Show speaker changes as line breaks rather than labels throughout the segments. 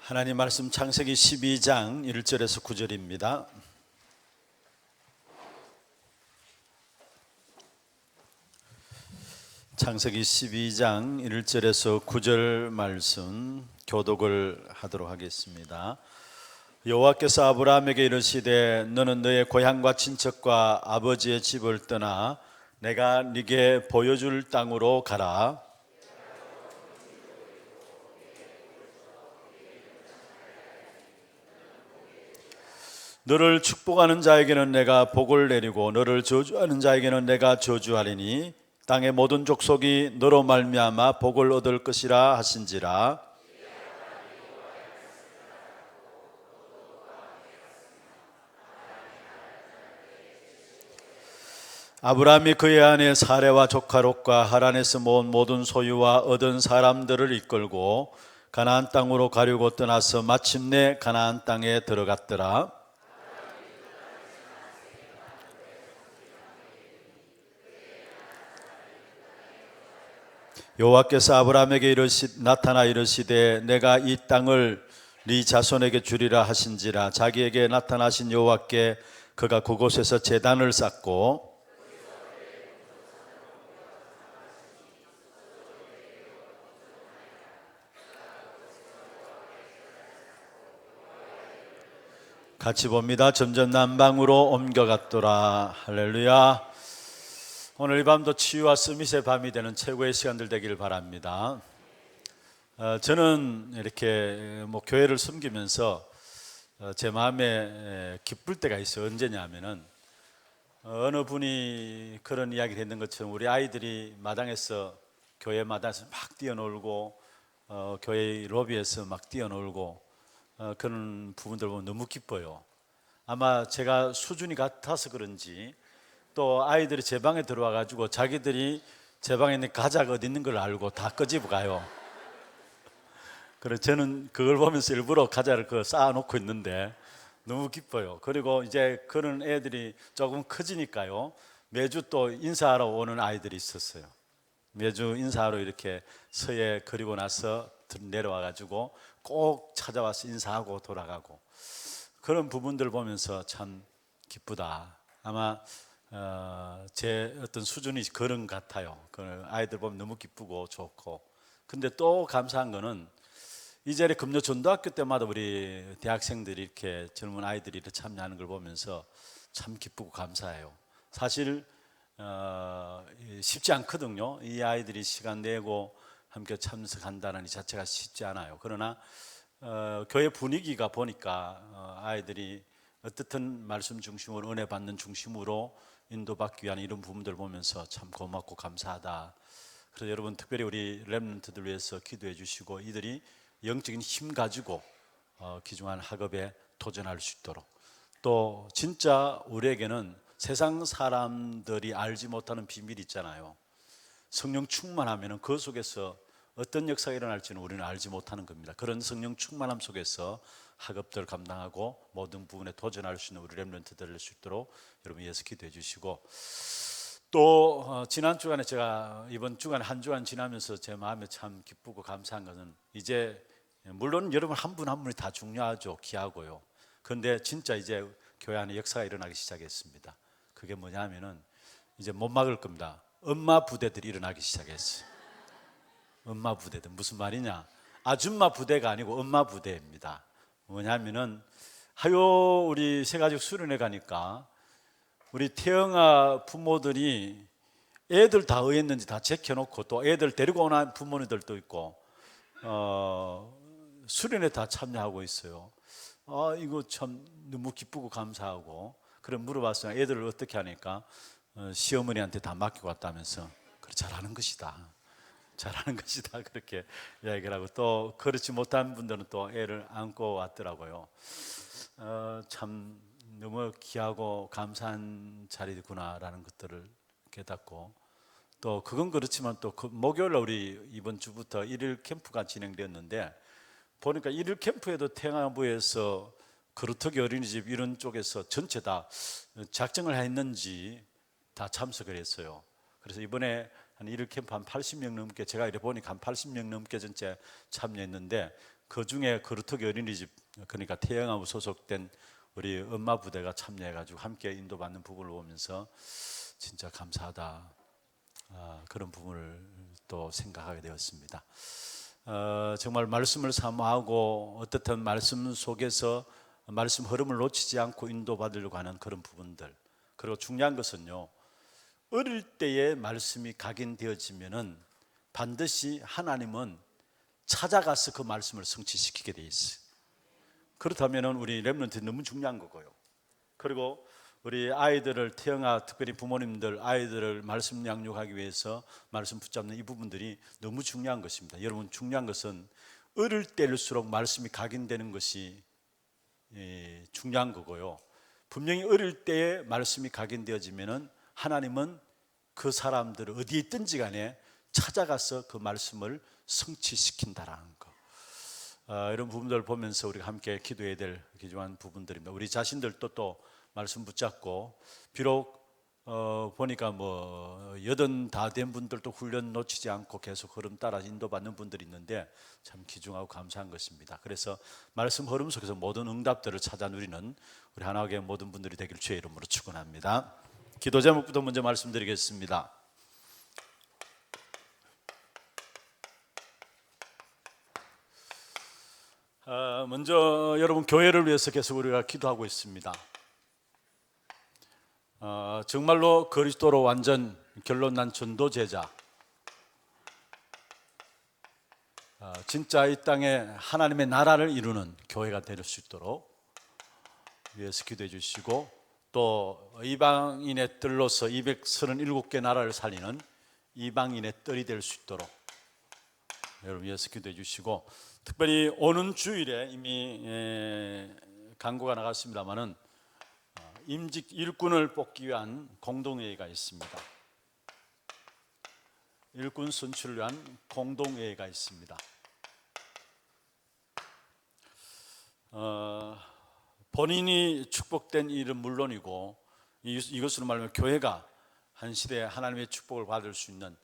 하나님 말씀 창세기 12장 1절에서 9절입니다. 창세기 12장 1절에서 9절 말씀 교독을 하도록 하겠습니다. 여호와께서 아브라함에게 이르시되 너는 너의 고향과 친척과 아버지의 집을 떠나 내가 네게 보여줄 땅으로 가라. 너를 축복하는 자에게는 내가 복을 내리고 너를 저주하는 자에게는 내가 저주하리니 땅의 모든 족속이 너로 말미암아 복을 얻을 것이라 하신지라. 아브라함이 그의 아내 사레와 조카 롯과 하란에서 모은 모든 소유와 얻은 사람들을 이끌고 가나안 땅으로 가려고 떠나서 마침내 가나안 땅에 들어갔더라. 여호와께서 아브라함에게 나타나 이르시되 내가 이 땅을 네 자손에게 주리라 하신지라. 자기에게 나타나신 여호와께 그가 그곳에서 제단을 쌓고 같이 봅니다. 점점 남방으로 옮겨갔더라. 할렐루야. 오늘 이 밤도 치유와 스밋의 밤이 되는 최고의 시간들 되기를 바랍니다. 저는 이렇게 교회를 섬기면서 제 마음에 기쁠 때가 있어요. 언제냐면은 어느 분이 그런 이야기를 했는 것처럼 우리 아이들이 마당에서 교회 마당에서 막 뛰어놀고 교회 로비에서 막 뛰어놀고 그런 부분들 보면 너무 기뻐요. 아마 제가 수준이 같아서 그런지 또 아이들이 제 방에 들어와 가지고 자기들이 제 방에 있는 가자가 어디 있는 걸 알고 다 끄집어 가요. 그래서 저는 그걸 보면서 일부러 가자를 쌓아놓고 있는데 너무 기뻐요. 그리고 이제 그런 애들이 조금 커지니까요, 매주 또 인사하러 오는 아이들이 있었어요. 매주 인사하러 이렇게 서예 그리고 나서 내려와 가지고 꼭 찾아와서 인사하고 돌아가고, 그런 부분들 보면서 참 기쁘다. 아마 제 어떤 수준이 그런 것 같아요. 그 아이들 보면 너무 기쁘고 좋고. 근데 또 감사한 거는 이 자리에 금요 전도학교 때마다 우리 대학생들이 이렇게 젊은 아이들이 이렇게 참여하는 걸 보면서 참 기쁘고 감사해요. 사실 쉽지 않거든요. 이 아이들이 시간 내고 함께 참석한다는 이 자체가 쉽지 않아요. 그러나 교회 분위기가 보니까 아이들이 어떻든 말씀 중심으로, 은혜 받는 중심으로 인도받기 위한 이런 부분들 보면서 참 고맙고 감사하다. 그래서 여러분 특별히 우리 렘넌트들 위해서 기도해 주시고, 이들이 영적인 힘 가지고 귀중한 학업에 도전할 수 있도록, 또 진짜 우리에게는 세상 사람들이 알지 못하는 비밀이 있잖아요. 성령 충만하면 그 속에서 어떤 역사가 일어날지는 우리는 알지 못하는 겁니다. 그런 성령 충만함 속에서 학업들을 감당하고 모든 부분에 도전할 수 있는 우리 렘넌트들 될 수 있도록 여러분 위해서 기도해 주시고, 또 지난 주간에 제가 이번 주간 한 주간 지나면서 제 마음에 참 기쁘고 감사한 것은, 이제 물론 여러분 한 분 한 분이 다 중요하죠. 귀하고요. 그런데 진짜 이제 교회 안에 역사가 일어나기 시작했습니다. 그게 뭐냐면은 이제 못 막을 겁니다. 엄마 부대들이 일어나기 시작했어요. 엄마 부대들, 무슨 말이냐, 아줌마 부대가 아니고 엄마 부대입니다. 뭐냐면은 하요 우리 새가족 수련회 가니까 우리 태영아 부모들이 애들 다 어했는지 다 제껴놓고, 또 애들 데리고 오는 부모님들도 있고 수련회 다 참여하고 있어요. 이거 참 너무 기쁘고 감사하고. 그래 물어봤어요. 애들을 어떻게 하니까 시어머니한테 다 맡기고 왔다면서. 그래, 잘하는 것이다. 잘하는 것이다. 그렇게 이야기를 하고, 또 그렇지 못한 분들은 또 애를 안고 왔더라고요. 참 너무 귀하고 감사한 자리구나라는 것들을 깨닫고, 또 그건 그렇지만 또 목요일날 우리 이번 주부터 일일 캠프가 진행되었는데, 보니까 일일 캠프에도 태양부에서 그루터기 어린이집 이런 쪽에서 전체 다 작정을 했는지 다 참석을 했어요. 그래서 이번에 한 일일 캠프 한 80명 넘게, 제가 이래 보니까 한 80명 넘게 전체 참여했는데, 그 중에 거루터기 어린이집, 그러니까 태영아부 소속된 우리 엄마 부대가 참여해가지고 함께 인도받는 부분을 보면서 진짜 감사하다, 그런 부분을 또 생각하게 되었습니다. 정말 말씀을 사모하고 어떻든 말씀 속에서 말씀 흐름을 놓치지 않고 인도받으려고 하는 그런 부분들, 그리고 중요한 것은요, 어릴 때에 말씀이 각인되어지면은 반드시 하나님은 찾아가서 그 말씀을 성취시키게 돼 있어요. 그렇다면은 우리 렘넌트 너무 중요한 거고요. 그리고 우리 아이들을, 태영아 특별히 부모님들 아이들을 말씀 양육하기 위해서 말씀 붙잡는 이 부분들이 너무 중요한 것입니다. 여러분, 중요한 것은 어릴 때일수록 말씀이 각인되는 것이 중요한 거고요. 분명히 어릴 때에 말씀이 각인되어지면은 하나님은 그 사람들을 어디에 있든지 간에 찾아가서 그 말씀을 성취시킨다라는 거. 이런 부분들을 보면서 우리가 함께 기도해야 될 귀중한 부분들입니다. 우리 자신들도 또 말씀 붙잡고, 비록 보니까 뭐 80 다 된 분들도 훈련 놓치지 않고 계속 흐름 따라 인도받는 분들이 있는데 참 귀중하고 감사한 것입니다. 그래서 말씀 흐름 속에서 모든 응답들을 찾아 누리는 우리 하나교회 모든 분들이 되길 주의 이름으로 축원합니다. 기도 제목부터 먼저 말씀드리겠습니다. 먼저 여러분, 교회를 위해서 계속 우리가 기도하고 있습니다. 정말로 그리스도로 완전 결론난 전도 제자, 진짜 이 땅에 하나님의 나라를 이루는 교회가 될 수 있도록 위해서 기도해 주시고, 또 이방인의 뜰로서 237개 나라를 살리는 이방인의 뜰이 될 수 있도록 여러분 위해서 기도해 주시고, 특별히 오는 주일에 이미 광고가 나갔습니다마는 임직 일꾼을 뽑기 위한 공동회의가 있습니다. 일꾼 선출을 위한 공동회의가 있습니다. 본인이 축복된 일은 물론이고, 이것으로 말하면 교회가 한 시대에 하나님의 축복을 받을 수 있는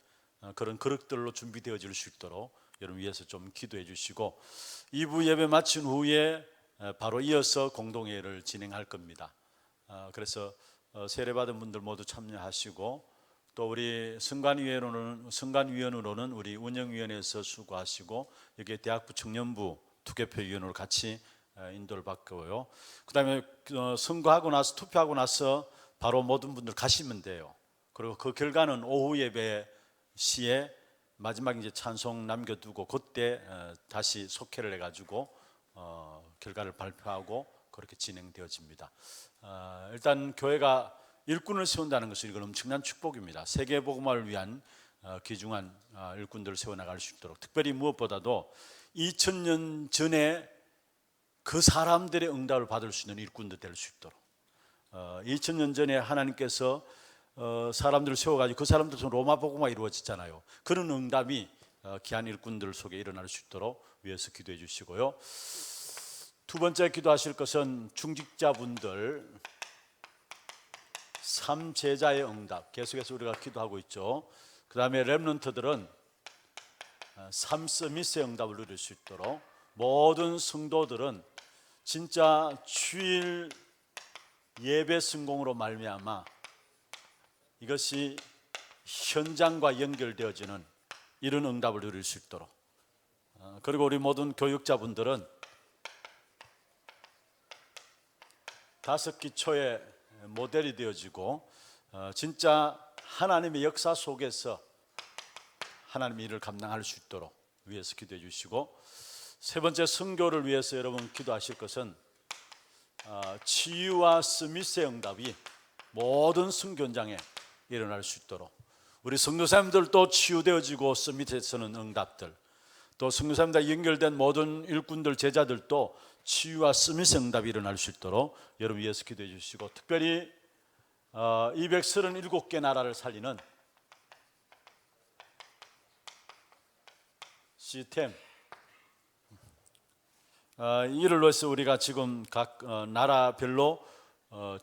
그런 그릇들로 준비되어질 수 있도록 여러분 위해서 좀 기도해 주시고, 2부 예배 마친 후에 바로 이어서 공동회의를 진행할 겁니다. 그래서 세례받은 분들 모두 참여하시고, 또 우리 선관위원으로는 우리 운영위원회에서 수고하시고, 여기에 대학부 청년부 투개표위원으로 같이 인도를 받고요. 그 다음에 선거하고 나서, 투표하고 나서 바로 모든 분들 가시면 돼요. 그리고 그 결과는 오후 예배 시에 마지막 이제 찬송 남겨두고 그때 다시 속회를 해가지고 결과를 발표하고 그렇게 진행되어집니다. 일단 교회가 일꾼을 세운다는 것은 이건 엄청난 축복입니다. 세계 복음화를 위한 귀중한 일꾼들을 세워나갈 수 있도록, 특별히 무엇보다도 2000년 전에 그 사람들의 응답을 받을 수 있는 일꾼들 될 수 있도록, 2000년 전에 하나님께서 사람들을 세워가지고 그 사람들 중 로마 복음화 이루어졌잖아요. 그런 응답이 귀한 일꾼들 속에 일어날 수 있도록 위해서 기도해 주시고요. 두 번째 기도하실 것은 중직자분들 삼제자의 응답, 계속해서 우리가 기도하고 있죠. 그 다음에 렘넌트들은 삼서밋의 응답을 누릴 수 있도록, 모든 성도들은 진짜 주일 예배 성공으로 말미암아 이것이 현장과 연결되어지는 이런 응답을 누릴 수 있도록, 그리고 우리 모든 교육자분들은 5기초의 모델이 되어지고 진짜 하나님의 역사 속에서 하나님의 일을 감당할 수 있도록 위해서 기도해 주시고, 세 번째 선교를 위해서 여러분 기도하실 것은 치유와 스미스의 응답이 모든 선교 현장에 일어날 수 있도록, 우리 선교사님들도 치유되어지고 서밋에서는 응답들, 또 선교사님과 연결된 모든 일꾼들 제자들도 치유와 서밋의 응답이 일어날 수 있도록 여러분 위해서 기도해 주시고, 특별히 237개 나라를 살리는 시스템, 이를 위해서 우리가 지금 각 나라별로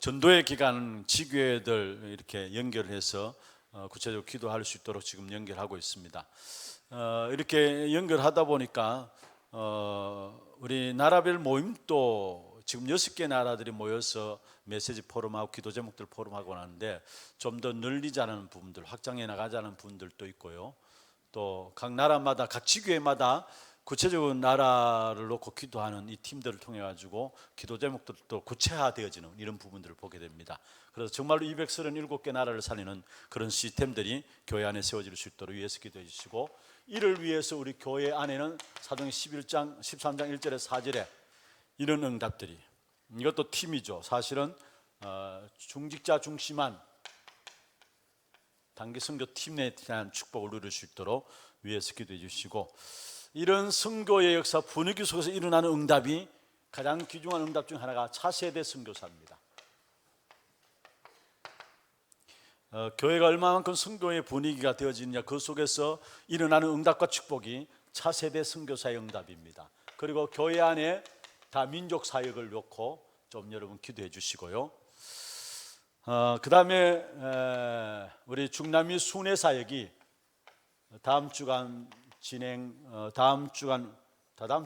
전도의 기간 지교회들 이렇게 연결해서 구체적으로 기도할 수 있도록 지금 연결하고 있습니다. 이렇게 연결하다 보니까 우리 나라별 모임도 지금 6개 나라들이 모여서 메시지 포럼하고 기도 제목들 포럼하고 하는데 좀 더 늘리자는 부분들, 확장해 나가자는 부분들도 있고요. 또 각 나라마다, 각 지교회마다 구체적인 나라를 놓고 기도하는 이 팀들을 통해 가지고 기도 제목들도 구체화되어지는 이런 부분들을 보게 됩니다. 그래서 정말로 237개 나라를 살리는 그런 시스템들이 교회 안에 세워질 수 있도록 위해서 기도해 주시고, 이를 위해서 우리 교회 안에는 사도행 11장 13장 1절에 4절에 이런 응답들이, 이것도 팀이죠. 사실은 중직자 중심한 단기 선교 팀에 대한 축복을 누릴 수 있도록 위해서 기도해 주시고, 이런 선교의 역사 분위기 속에서 일어나는 응답이 가장 귀중한 응답 중 하나가 차세대 선교사입니다. 교회가 얼마만큼 선교의 분위기가 되어지느냐, 그 속에서 일어나는 응답과 축복이 차세대 선교사의 응답입니다. 그리고 교회 안에 다 민족 사역을 놓고 좀 여러분 기도해 주시고요. 그 다음에 우리 중남미 순회 사역이 다음 주간 진행, 다음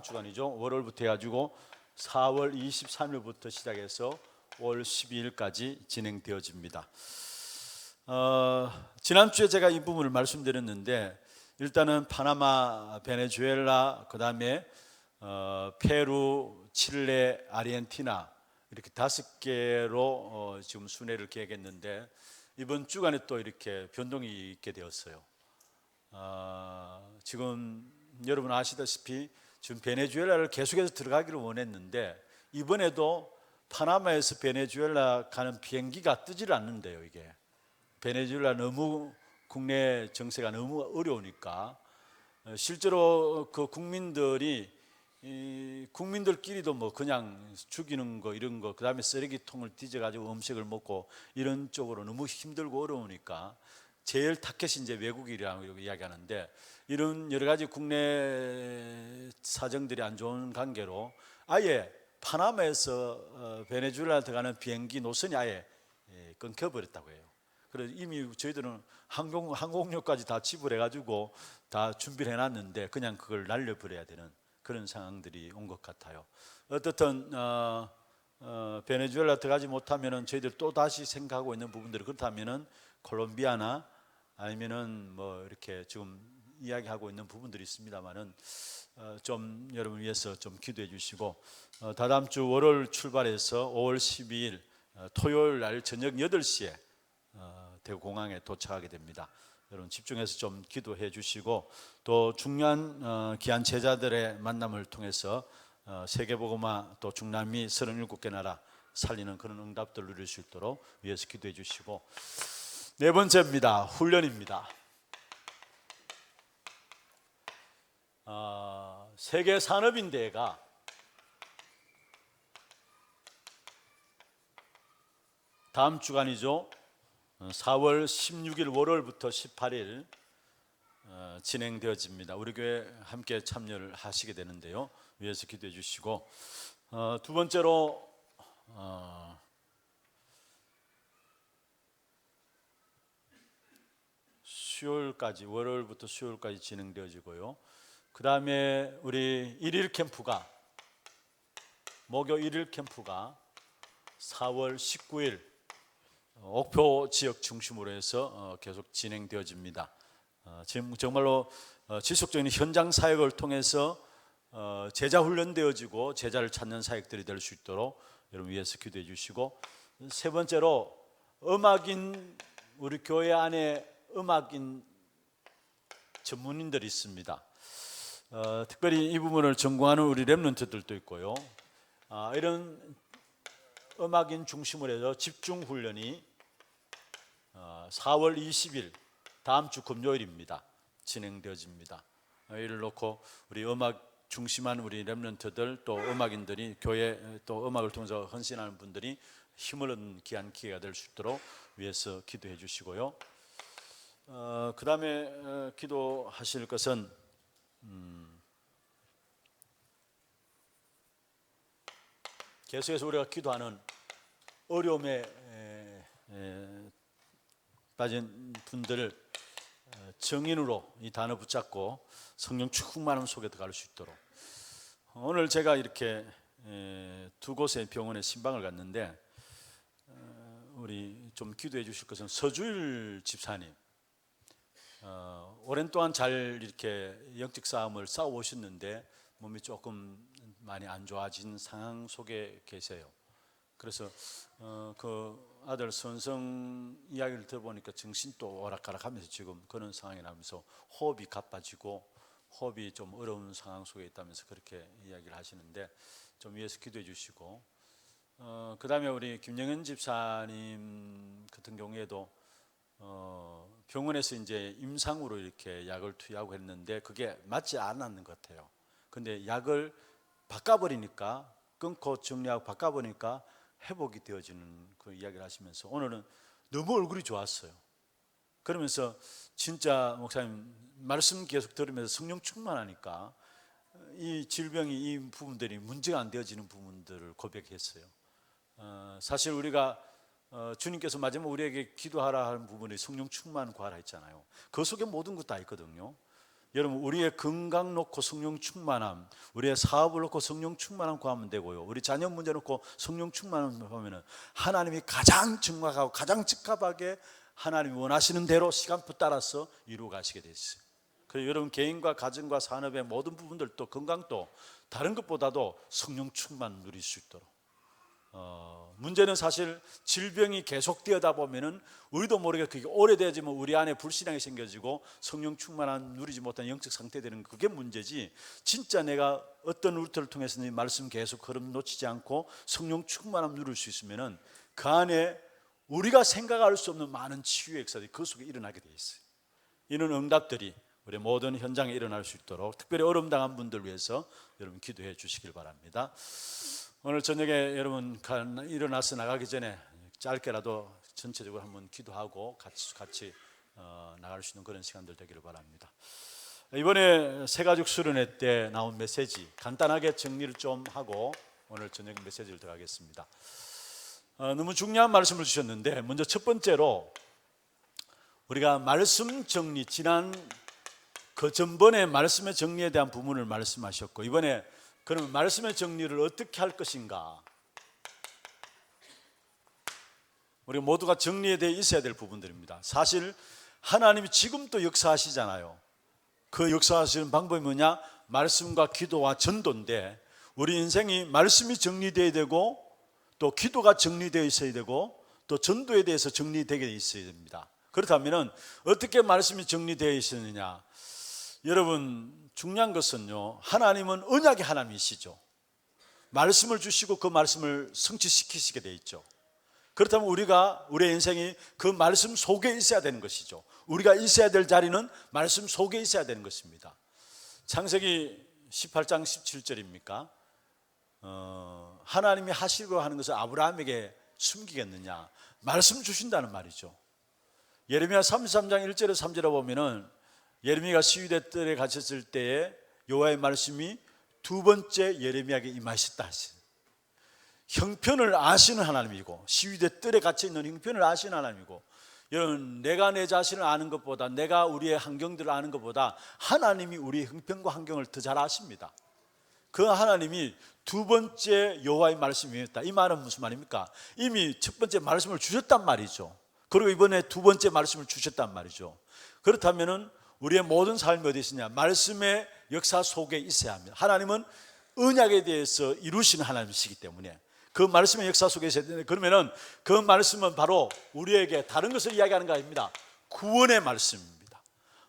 주간이죠. 월요일부터 해가지고 4월 23일부터 시작해서 5월 12일까지 진행되어집니다. 지난주에 제가 이 부분을 말씀드렸는데, 일단은 파나마, 베네수엘라, 그 다음에 페루, 칠레, 아르헨티나 이렇게 5개로 지금 순회를 계획했는데, 이번 주간에 또 이렇게 변동이 있게 되었어요. 지금 여러분 아시다시피 지금 베네수엘라를 계속해서 들어가기를 원했는데, 이번에도 파나마에서 베네수엘라 가는 비행기가 뜨질 않는데요. 이게 베네수엘라 너무 국내 정세가 너무 어려우니까 실제로 그 국민들끼리도 뭐 그냥 죽이는 거 이런 거, 그 다음에 쓰레기통을 뒤져가지고 음식을 먹고 이런 쪽으로 너무 힘들고 어려우니까 제일 타켓이 이제 외국이라고 이야기하는데, 이런 여러 가지 국내 사정들이 안 좋은 관계로 아예 파나마에서 베네수엘라 들어가는 비행기 노선이 아예 끊겨버렸다고 해요. 그래서 이미 저희들은 항공료까지 다 지불해가지고 다 준비를 해놨는데 그냥 그걸 날려버려야 되는 그런 상황들이 온 것 같아요. 어떻든 베네수엘라 들어가지 못하면은 저희들 또 다시 생각하고 있는 부분들이, 그렇다면은 콜롬비아나 아니면은 뭐 이렇게 지금 이야기하고 있는 부분들이 있습니다만은 좀 여러분 위해서 좀 기도해 주시고, 다다음 주 월요일 출발해서 5월 12일 토요일 날 저녁 8시에 대구 공항에 도착하게 됩니다. 여러분 집중해서 좀 기도해 주시고, 또 중요한 귀한 제자들의 만남을 통해서 세계복음화 또 중남미 37개 나라 살리는 그런 응답들을 누릴 수 있도록 위해서 기도해 주시고, 네 번째입니다. 훈련입니다. 세계 산업인대회가 다음 주간이죠. 4월 16일 월요일부터 18일 진행되어집니다. 우리 교회 함께 참여를 하시게 되는데요. 위해서 기도해 주시고, 두 번째로 수요일까지, 월요일부터 수요일까지 진행되어지고요. 그 다음에 우리 목요 1일 캠프가 4월 19일 옥표 지역 중심으로 해서 계속 진행되어집니다. 지금 정말로 지속적인 현장 사역을 통해서 제자 훈련되어지고 제자를 찾는 사역들이 될 수 있도록 여러분 위해서 기도해 주시고, 세 번째로 우리 교회 안에 음악인 전문인들이 있습니다. 특별히 이 부분을 전공하는 우리 렘넌트들도 있고요. 이런 음악인 중심으로 해서 집중 훈련이 4월 20일 다음 주 금요일입니다. 진행되어집니다. 이를 놓고 우리 음악 중심한 우리 렘넌트들 또 음악인들이 교회 또 음악을 통해서 헌신하는 분들이 힘을 얻는 귀한 기회가 될 수 있도록 위해서 기도해 주시고요. 그 다음에 기도하실 것은 계속해서 우리가 기도하는 어려움에 빠진 분들을 정인으로 이 단어 붙잡고 성령 충만함 속에 들어갈 수 있도록, 오늘 제가 이렇게 두 곳의 병원에 신방을 갔는데 우리 좀 기도해 주실 것은 서주일 집사님, 오랜 동안 잘 이렇게 영적 싸움을 싸워 오셨는데 몸이 조금 많이 안 좋아진 상황 속에 계세요. 그래서 그 아들 선성 이야기를 들어보니까 정신도 오락가락하면서 지금 그런 상황이 나면서 호흡이 가빠지고 호흡이 좀 어려운 상황 속에 있다면서 그렇게 이야기를 하시는데 좀 위해서 기도해 주시고, 그 다음에 우리 김영현 집사님 같은 경우에도 병원에서 이제 임상으로 이렇게 약을 투여하고 했는데 그게 맞지 않았는 것 같아요. 근데 약을 바꿔버리니까, 끊고 정리하고 바꿔버리니까 회복이 되어지는 그 이야기를 하시면서 오늘은 너무 얼굴이 좋았어요. 그러면서 진짜 목사님 말씀 계속 들으면서 성령 충만하니까 이 질병이, 이 부분들이 문제가 안 되어지는 부분들을 고백했어요. 사실 우리가 주님께서 마지막 우리에게 기도하라 하는 부분이 성령 충만 구하라 했잖아요. 그 속에 모든 것 다 있거든요. 여러분, 우리의 건강 놓고 성령 충만함, 우리의 사업을 놓고 성령 충만함 구하면 되고요. 우리 자녀 문제 놓고 성령 충만함 하면은 하나님이 가장 정확하고 가장 적합하게 하나님이 원하시는 대로 시간표 따라서 이루어 가시게 돼 있어요. 그래서 여러분 개인과 가정과 산업의 모든 부분들도, 건강도 다른 것보다도 성령 충만 누릴 수 있도록. 문제는 사실 질병이 계속되다 보면은 우리도 모르게 그게 오래되어지면 우리 안에 불신앙이 생겨지고 성령 충만한 누리지 못한 영적 상태 되는, 그게 문제지, 진짜 내가 어떤 루트를 통해서 이 말씀 계속 흐름 놓치지 않고 성령 충만함 누릴 수 있으면은 그 안에 우리가 생각할 수 없는 많은 치유의 역사들이 그 속에 일어나게 돼 있어요. 이런 응답들이 우리 모든 현장에 일어날 수 있도록 특별히 어려움 당한 분들 위해서 여러분 기도해 주시길 바랍니다. 오늘 저녁에 여러분 일어나서 나가기 전에 짧게라도 전체적으로 한번 기도하고 같이 나갈 수 있는 그런 시간들 되기를 바랍니다. 이번에 새가족 수련회 때 나온 메시지 간단하게 정리를 좀 하고 오늘 저녁 메시지를 들어가겠습니다. 너무 중요한 말씀을 주셨는데, 먼저 첫 번째로 우리가 말씀 정리, 지난 그 전번에 말씀의 정리에 대한 부분을 말씀하셨고, 이번에 그러면 말씀의 정리를 어떻게 할 것인가, 우리 모두가 정리에 대해 있어야 될 부분들입니다. 사실 하나님이 지금 또 역사하시잖아요. 그 역사하시는 방법이 뭐냐? 말씀과 기도와 전도인데, 우리 인생이 말씀이 정리되어야 되고 또 기도가 정리되어 있어야 되고 또 전도에 대해서 정리되게 있어야 됩니다. 그렇다면 어떻게 말씀이 정리되어 있느냐? 여러분, 중요한 것은요, 하나님은 언약의 하나님이시죠. 말씀을 주시고 그 말씀을 성취시키시게 되어 있죠. 그렇다면 우리가, 우리의 인생이 그 말씀 속에 있어야 되는 것이죠. 우리가 있어야 될 자리는 말씀 속에 있어야 되는 것입니다. 창세기 18장 17절입니까? 하나님이 하시려고 하는 것을 아브라함에게 숨기겠느냐? 말씀 주신다는 말이죠. 예레미야 33장 1절에서 3절에 보면은 예레미야가 시위대 뜰에 갇혔을 때에 여호와의 말씀이 두 번째 예레미야에게 임하셨다 하시죠. 형편을 아시는 하나님이고, 시위대 뜰에 갇혀 있는 형편을 아시는 하나님이고, 여러분, 내가 내 자신을 아는 것보다, 내가 우리의 환경들을 아는 것보다 하나님이 우리의 형편과 환경을 더 잘 아십니다. 그 하나님이 두 번째 여호와의 말씀이었다. 이 말은 무슨 말입니까? 이미 첫 번째 말씀을 주셨단 말이죠. 그리고 이번에 두 번째 말씀을 주셨단 말이죠. 그렇다면은 우리의 모든 삶이 어디 있느냐? 말씀의 역사 속에 있어야 합니다. 하나님은 언약에 대해서 이루시는 하나님이시기 때문에 그 말씀의 역사 속에 있어야 되는데, 그러면은 그 말씀은 바로 우리에게 다른 것을 이야기하는 거 아닙니다. 구원의 말씀입니다.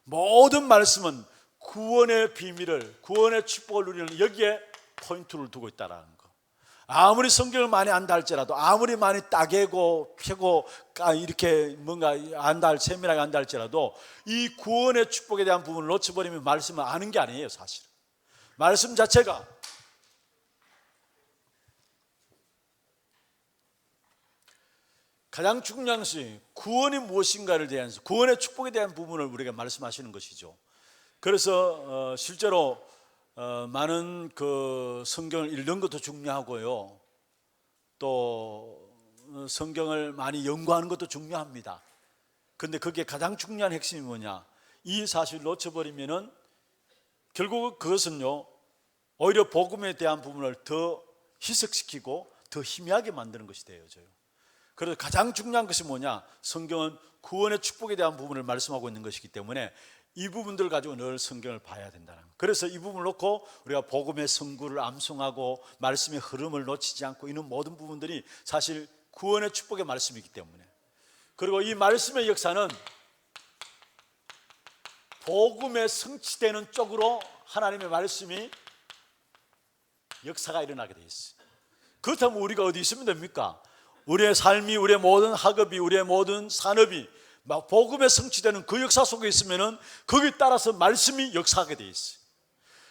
모든 말씀은 구원의 비밀을, 구원의 축복을 누리는 여기에 포인트를 두고 있다는 거. 아무리 성경을 많이 안다 할지라도, 아무리 많이 따개고 펴고 이렇게 뭔가 안다 할, 세밀하게 안다 할지라도 이 구원의 축복에 대한 부분을 놓쳐버리면 말씀을 아는 게 아니에요. 사실 말씀 자체가 가장 중요한 것이 구원이 무엇인가를 대한, 구원의 축복에 대한 부분을 우리가 말씀하시는 것이죠. 그래서 실제로 많은 그 성경을 읽는 것도 중요하고요, 또 성경을 많이 연구하는 것도 중요합니다. 그런데 그게 가장 중요한 핵심이 뭐냐? 이 사실을 놓쳐버리면은 결국 그것은요, 오히려 복음에 대한 부분을 더 희석시키고 더 희미하게 만드는 것이 되어져요. 그래서 가장 중요한 것이 뭐냐? 성경은 구원의 축복에 대한 부분을 말씀하고 있는 것이기 때문에 이 부분들 가지고 늘 성경을 봐야 된다는 거예요. 그래서 이 부분을 놓고 우리가 복음의 성구를 암송하고 말씀의 흐름을 놓치지 않고 있는 모든 부분들이 사실 구원의 축복의 말씀이기 때문에, 그리고 이 말씀의 역사는 복음에 성취되는 쪽으로 하나님의 말씀이 역사가 일어나게 돼 있어요. 그렇다면 우리가 어디 있으면 됩니까? 우리의 삶이, 우리의 모든 학업이, 우리의 모든 산업이 막 복음에 성취되는 그 역사 속에 있으면은 거기에 따라서 말씀이 역사하게 돼 있어요.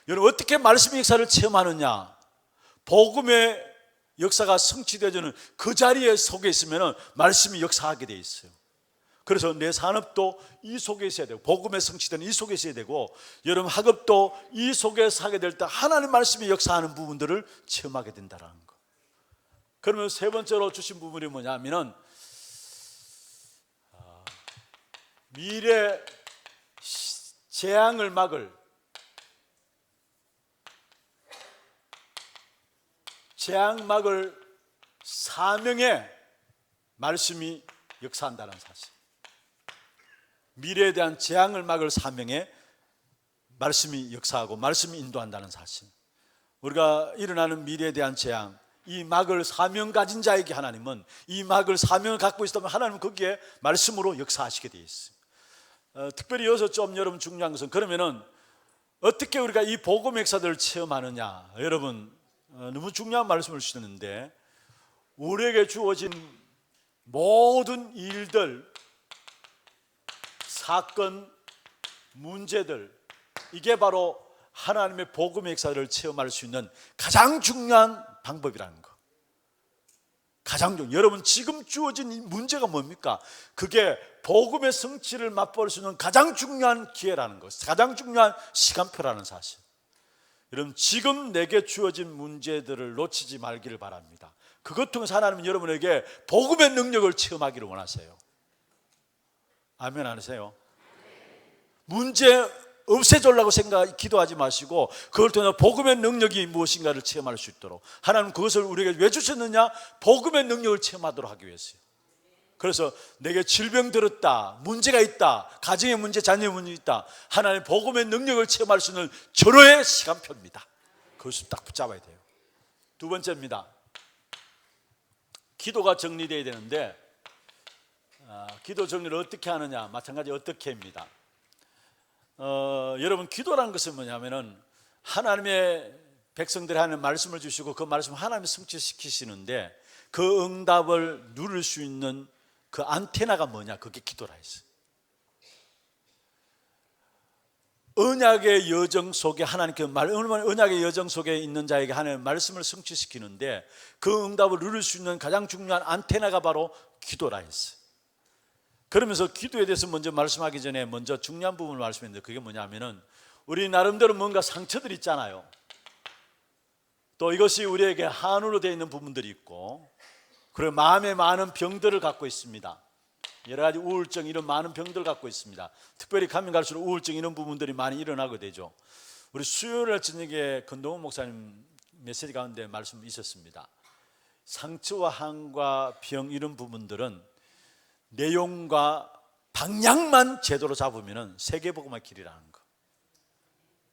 여러분, 어떻게 말씀의 역사를 체험하느냐? 복음의 역사가 성취되어지는 그 자리에 속에 있으면은 말씀이 역사하게 돼 있어요. 그래서 내 산업도 이 속에 있어야 되고, 복음에 성취되는 이 속에 있어야 되고, 여러분 학업도 이 속에서 하게 될 때 하나님 말씀이 역사하는 부분들을 체험하게 된다는 거. 그러면 세 번째로 주신 부분이 뭐냐면은 미래 재앙을 막을 사명의 말씀이 역사한다는 사실. 미래에 대한 재앙을 막을 사명의 말씀이 역사하고 말씀이 인도한다는 사실. 우리가 일어나는 미래에 대한 재앙, 이 막을 사명 가진 자에게 하나님은, 이 막을 사명을 갖고 있다면 하나님은 거기에 말씀으로 역사하시게 되어 있어요. 특별히 여기서 좀 여러분 중요한 것은, 그러면은 어떻게 우리가 이 복음 역사들을 체험하느냐? 여러분, 너무 중요한 말씀을 주셨는데, 우리에게 주어진 모든 일들, 사건, 문제들, 이게 바로 하나님의 복음의 역사를 체험할 수 있는 가장 중요한 방법이라는 거. 가장 중요한, 여러분 지금 주어진 이 문제가 뭡니까? 그게 복음의 성취를 맛볼 수 있는 가장 중요한 기회라는 것, 가장 중요한 시간표라는 사실. 여러분, 지금 내게 주어진 문제들을 놓치지 말기를 바랍니다. 그것 통해서 하나님은 여러분에게 복음의 능력을 체험하기를 원하세요. 아멘 안 하세요? 문제 없애주려고 기도하지 마시고, 그걸 통해 복음의 능력이 무엇인가를 체험할 수 있도록 하나님은 그것을 우리에게 왜 주셨느냐? 복음의 능력을 체험하도록 하기 위해서요. 그래서 내게 질병 들었다, 문제가 있다, 가정의 문제, 자녀의 문제 있다, 하나님 복음의 능력을 체험할 수 있는 절호의 시간표입니다. 그것을 딱 붙잡아야 돼요. 두 번째입니다. 기도가 정리되어야 되는데, 기도 정리를 어떻게 하느냐? 마찬가지 어떻게입니다. 여러분, 기도라는 것은 뭐냐면은 하나님의 백성들이 하는 말씀을 주시고 그 말씀을 하나님이 성취시키시는데, 그 응답을 누릴 수 있는 그 안테나가 뭐냐? 그게 기도라 했어요. 언약의 여정 속에 하나님께 언약의 여정 속에 있는 자에게 하나님의 말씀을 성취시키는데, 그 응답을 누릴 수 있는 가장 중요한 안테나가 바로 기도라 했어요. 그러면서 기도에 대해서 먼저 말씀하기 전에 먼저 중요한 부분을 말씀했는데, 그게 뭐냐면은 우리 나름대로 뭔가 상처들이 있잖아요. 또 이것이 우리에게 한으로 되어 있는 부분들이 있고, 그리고 마음에 많은 병들을 갖고 있습니다. 여러 가지 우울증, 이런 많은 병들을 갖고 있습니다. 특별히 가면 갈수록 우울증 이런 부분들이 많이 일어나게 되죠. 우리 수요일 저녁에 건동훈 목사님 메시지 가운데 말씀이 있었습니다. 상처와 한과 병 이런 부분들은 내용과 방향만 제대로 잡으면 세계복음의 길이라는 거.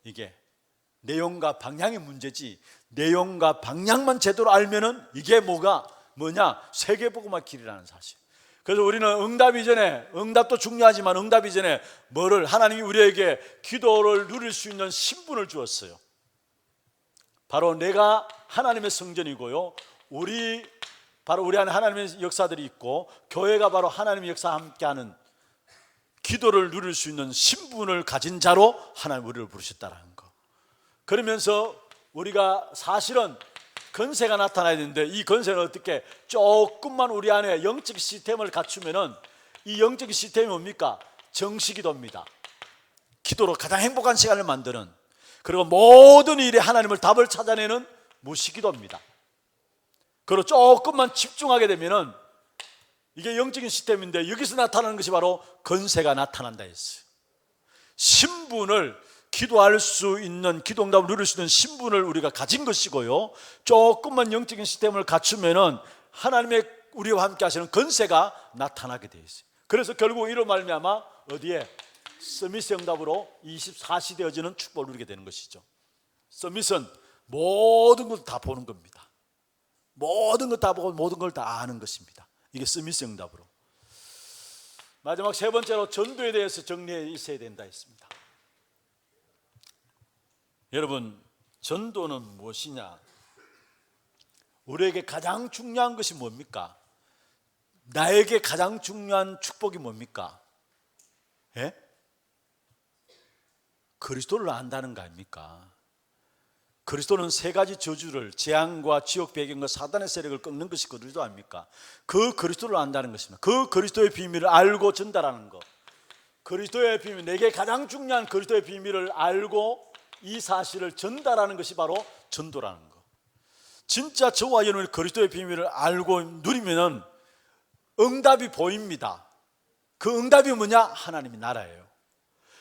이게 내용과 방향의 문제지, 내용과 방향만 제대로 알면은 이게 뭐냐? 세계복음의 길이라는 사실. 그래서 우리는 응답이 전에, 응답도 중요하지만 응답이 전에 뭐를, 하나님이 우리에게 기도를 누릴 수 있는 신분을 주었어요. 바로 내가 하나님의 성전이고요, 바로 우리 안에 하나님의 역사들이 있고, 교회가 바로 하나님의 역사와 함께하는 기도를 누릴 수 있는 신분을 가진 자로 하나님 우리를 부르셨다는 거. 그러면서 우리가 사실은 건세가 나타나야 되는데, 이 건세는 어떻게 조금만 우리 안에 영적 시스템을 갖추면은, 이 영적 시스템이 뭡니까? 정시기도입니다. 기도로 가장 행복한 시간을 만드는, 그리고 모든 일에 하나님을 답을 찾아내는 무시기도입니다. 그리고 조금만 집중하게 되면은 이게 영적인 시스템인데, 여기서 나타나는 것이 바로 건세가 나타난다 했어요. 신분을 기도할 수 있는, 기도응답을 누릴 수 있는 신분을 우리가 가진 것이고요, 조금만 영적인 시스템을 갖추면은 하나님의 우리와 함께 하시는 권세가 나타나게 되어 있어요. 그래서 결국 이로 말미암아 어디에? 서밋의 응답으로 24시 되어지는 축복을 누리게 되는 것이죠. 서밋은 모든 걸 다 보는 겁니다. 모든 걸 다 보고 모든 걸 다 아는 것입니다. 이게 서밋의 응답으로. 마지막 세 번째로 전도에 대해서 정리해 있어야 된다 했습니다. 여러분, 전도는 무엇이냐? 우리에게 가장 중요한 것이 뭡니까? 나에게 가장 중요한 축복이 뭡니까? 예? 그리스도를 안다는 거 아닙니까? 그리스도는 세 가지 저주를, 재앙과 지옥 배경과 사단의 세력을 꺾는 것이 그리스도 아닙니까? 그 그리스도를 안다는 것입니다. 그 그리스도의 비밀을 알고 전달하는 것. 그리스도의 비밀, 내게 가장 중요한 그리스도의 비밀을 알고 이 사실을 전달하는 것이 바로 전도라는 것. 진짜 저와 여러분이 그리스도의 비밀을 알고 누리면은 응답이 보입니다. 그 응답이 뭐냐? 하나님의 나라예요.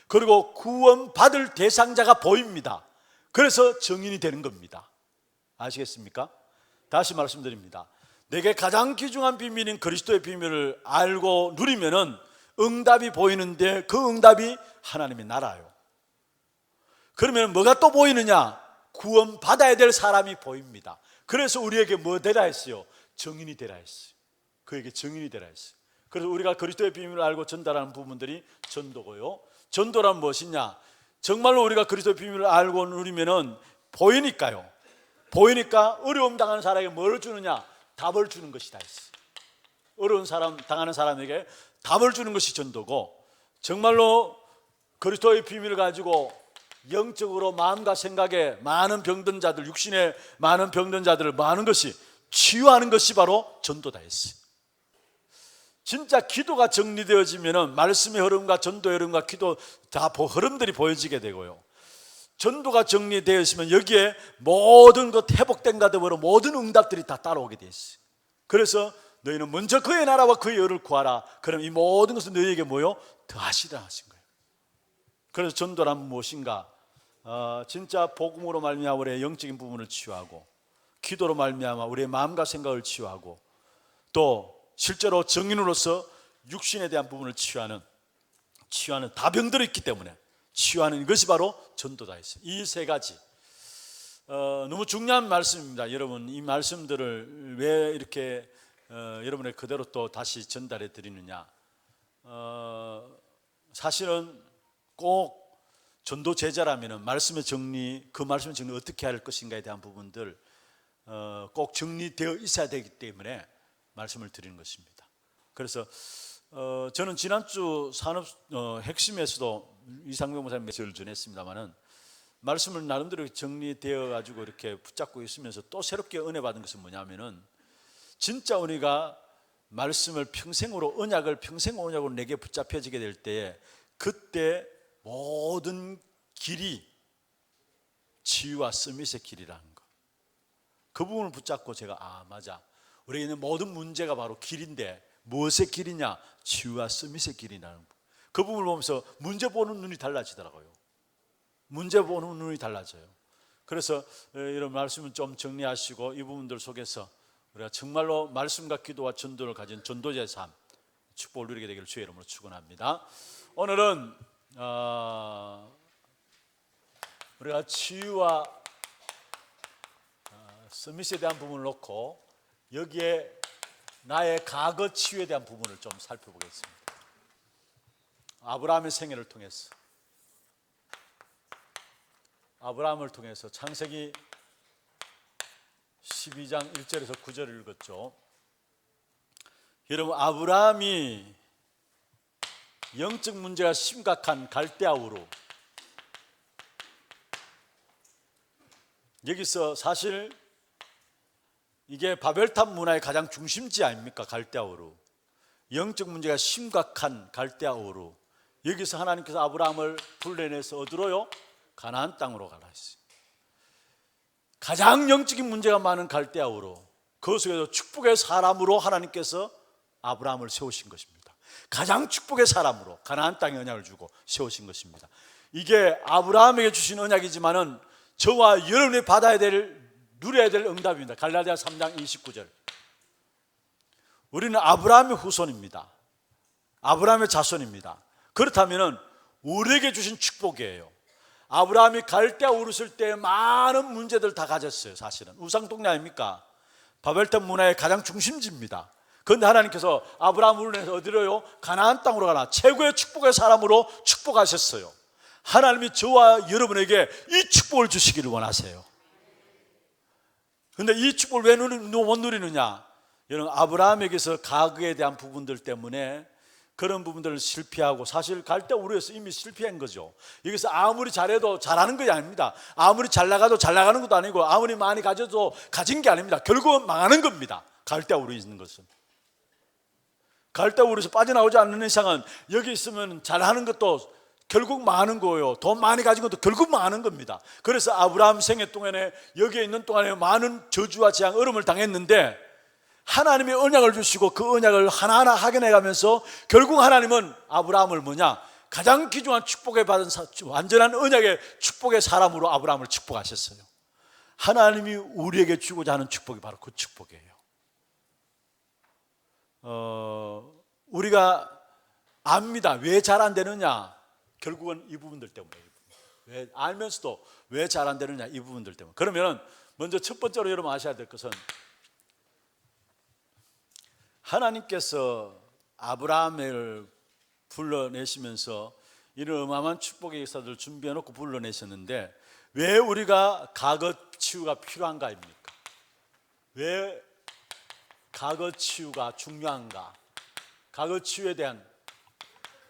그리고 구원받을 대상자가 보입니다. 그래서 증인이 되는 겁니다. 아시겠습니까? 다시 말씀드립니다. 내게 가장 귀중한 비밀인 그리스도의 비밀을 알고 누리면은 응답이 보이는데 그 응답이 하나님의 나라예요. 그러면 뭐가 또 보이느냐? 구원받아야 될 사람이 보입니다. 그래서 우리에게 뭐 되라 했어요? 증인이 되라 했어요. 그에게 증인이 되라 했어요. 그래서 우리가 그리스도의 비밀을 알고 전달하는 부분들이 전도고요. 전도란 무엇이냐? 정말로 우리가 그리스도의 비밀을 알고 누리면은 보이니까요. 보이니까 어려움 당하는 사람에게 뭘 주느냐? 답을 주는 것이다 했어요. 어려운 사람 당하는 사람에게 답을 주는 것이 전도고, 정말로 그리스도의 비밀을 가지고 영적으로 마음과 생각에 많은 병든 자들, 육신에 많은 병든 자들을 많은 것이 치유하는 것이 바로 전도다 했어요. 진짜 기도가 정리되어지면 말씀의 흐름과 전도의 흐름과 기도 다 흐름들이 보여지게 되고요, 전도가 정리되어 있으면 여기에 모든 것 회복된가 되므로 모든 응답들이 다 따라오게 되어 있어요. 그래서 너희는 먼저 그의 나라와 그의 의를 구하라. 그럼 이 모든 것은 너희에게 뭐요? 더하시라 하신 거예요. 그래서 전도란 무엇인가? 진짜 복음으로 말미암아 우리의 영적인 부분을 치유하고, 기도로 말미암아 우리의 마음과 생각을 치유하고, 또 실제로 증인으로서 육신에 대한 부분을 치유하는 다병들이 있기 때문에 치유하는 것이 바로 전도다 했어요. 이 세 가지 너무 중요한 말씀입니다. 여러분, 이 말씀들을 왜 이렇게 여러분의 그대로 또 다시 전달해 드리느냐? 사실은 꼭 전도 제자라면 말씀의 정리, 그 말씀의 정리 어떻게 할 것인가에 대한 부분들 꼭 정리되어 있어야 되기 때문에 말씀을 드리는 것입니다. 그래서 저는 지난주 산업 핵심에서도 이상명 목사님 메시지를 전했습니다만은, 말씀을 나름대로 정리되어 가지고 이렇게 붙잡고 있으면서 또 새롭게 은혜 받은 것은 뭐냐면은, 진짜 우리가 말씀을 평생으로, 언약을 평생 언약으로 내게 붙잡혀지게 될 때에 그때 모든 길이 치유와 서밋의 길이라는 거, 그 부분을 붙잡고 제가 맞아, 우리에게 있는 모든 문제가 바로 길인데 무엇의 길이냐? 치유와 서밋의 길이라는 거. 그 부분을 보면서 문제 보는 눈이 달라지더라고요. 문제 보는 눈이 달라져요. 그래서 이런 말씀은 좀 정리하시고 이 부분들 속에서 우리가 정말로 말씀과 기도와 전도를 가진 전도자의 삶, 축복을 누리게 되기를 주의 이름으로 축원합니다. 오늘은 우리가 치유와 서밋에 대한 부분을 놓고 여기에 나의 과거 치유에 대한 부분을 좀 살펴보겠습니다. 아브라함의 생애를 통해서, 아브라함을 통해서 창세기 12장 1절에서 9절을 읽었죠. 여러분, 아브라함이 영적 문제가 심각한 갈대아우로, 여기서 사실 이게 바벨탑 문화의 가장 중심지 아닙니까? 갈대아우루. 영적 문제가 심각한 갈대아우루. 여기서 하나님께서 아브라함을 불러내서 어디로요? 가나안 땅으로 가라 했어요. 가장 영적인 문제가 많은 갈대아우루, 그 속에서 축복의 사람으로 하나님께서 아브라함을 세우신 것입니다. 가장 축복의 사람으로 가나안 땅에 언약을 주고 세우신 것입니다. 이게 아브라함에게 주신 언약이지만은 저와 여러분이 누려야 될 응답입니다. 갈라디아 3장 29절. 우리는 아브라함의 후손입니다. 아브라함의 자손입니다. 그렇다면은 우리에게 주신 축복이에요. 아브라함이 갈대아 우르 쓸 때 많은 문제들 다 가졌어요. 사실은 우상 동네 아닙니까? 바벨탑 문화의 가장 중심지입니다. 그런데 하나님께서 아브라함을 내서 어디로요? 가나안 땅으로 가라. 최고의 축복의 사람으로 축복하셨어요. 하나님이 저와 여러분에게 이 축복을 주시기를 원하세요. 그런데 이 축복을 왜 못 누리느냐? 여러분, 아브라함에게서 가그에 대한 부분들 때문에 그런 부분들을 실패하고, 사실 갈대아 우르에서 이미 실패한 거죠. 여기서 아무리 잘해도 잘하는 것이 아닙니다. 아무리 잘 나가도 잘 나가는 것도 아니고, 아무리 많이 가져도 가진 게 아닙니다. 결국은 망하는 겁니다. 갈대아 우르에 있는 것은. 갈대아 우르에서 빠져나오지 않는 이상은 여기 있으면 잘하는 것도 결국 망하는 거예요. 돈 많이 가진 것도 결국 망하는 겁니다. 그래서 아브라함 생애 동안에 여기에 있는 동안에 많은 저주와 재앙, 어려움을 당했는데 하나님이 언약을 주시고 그 언약을 하나하나 확인해 가면서 결국 하나님은 아브라함을 가장 귀중한 축복에 받은 완전한 언약의 축복의 사람으로 아브라함을 축복하셨어요. 하나님이 우리에게 주고자 하는 축복이 바로 그 축복이에요. 우리가 압니다. 왜 잘 안 되느냐? 결국은 이 부분들 때문에. 왜 알면서도 왜 잘 안 되느냐? 이 부분들 때문에. 그러면 먼저 첫 번째로 여러분 아셔야 될 것은, 하나님께서 아브라함을 불러내시면서 이런 어마어마한 축복의 역사들을 준비해놓고 불러내셨는데, 왜 우리가 과거 치유가 필요한가입니까? 왜 과거 치유가 중요한가? 과거 치유에 대한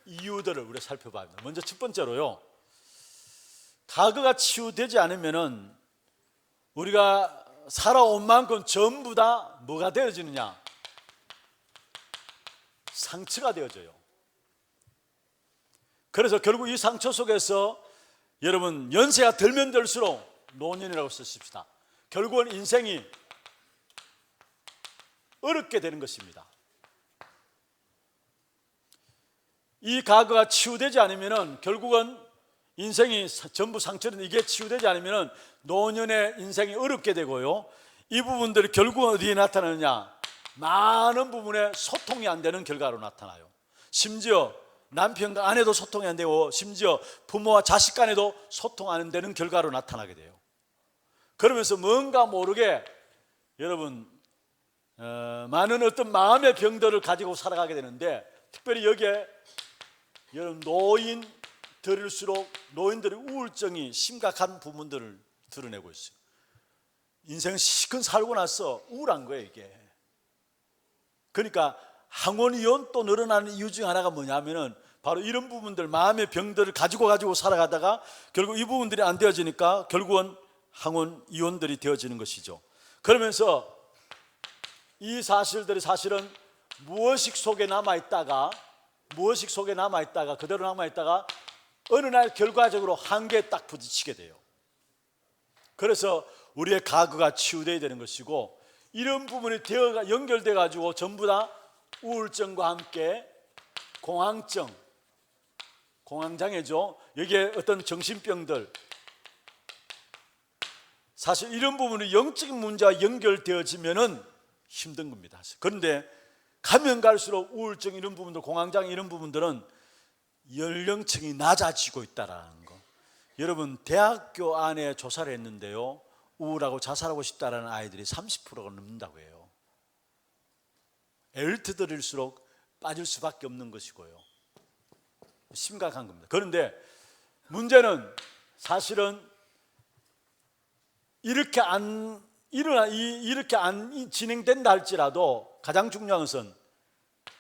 이유들을 우리가 살펴봐야 합니다. 먼저 첫 번째로요, 과거가 치유되지 않으면은 우리가 살아온 만큼 전부 다 뭐가 되어지느냐? 상처가 되어져요. 그래서 결국 이 상처 속에서 여러분, 연세가 들면 들수록 노년이라고 쓰십시다. 결국은 인생이 어렵게 되는 것입니다. 이 과거가 치유되지 않으면 결국은 인생이 전부 상처는, 이게 치유되지 않으면 노년의 인생이 어렵게 되고요, 이 부분들이 결국은 어디에 나타나느냐? 많은 부분에 소통이 안 되는 결과로 나타나요. 심지어 남편과 아내도 소통이 안 되고, 심지어 부모와 자식 간에도 소통 안 되는 결과로 나타나게 돼요. 그러면서 뭔가 모르게 여러분 많은 어떤 마음의 병들을 가지고 살아가게 되는데, 특별히 여기에 여러분 노인들일수록 노인들의 우울증이 심각한 부분들을 드러내고 있어요. 인생 시큰 살고 나서 우울한 거예요, 이게. 그러니까 항원이혼 또 늘어나는 이유 중 하나가 뭐냐면은 바로 이런 부분들, 마음의 병들을 가지고 살아가다가 결국 이 부분들이 안 되어지니까 결국은 항원 이혼들이 되어지는 것이죠. 그러면서 이 사실들이 사실은 무의식 속에 남아있다가 그대로 남아있다가 어느 날 결과적으로 한계에 딱 부딪히게 돼요. 그래서 우리의 과거가 치유되어야 되는 것이고, 이런 부분이 연결돼 가지고 전부 다 우울증과 함께 공황장애죠. 여기에 어떤 정신병들, 사실 이런 부분이 영적인 문제와 연결되어지면은 힘든 겁니다. 그런데 가면 갈수록 우울증 이런 부분들, 공황장애 이런 부분들은 연령층이 낮아지고 있다라는 거. 여러분, 대학교 안에 조사를 했는데요, 우울하고 자살하고 싶다라는 아이들이 30%가 넘는다고 해요. 애를 들일수록 빠질 수밖에 없는 것이고요, 심각한 겁니다. 그런데 문제는 사실은 이렇게 안 진행된다 할지라도 가장 중요한 것은,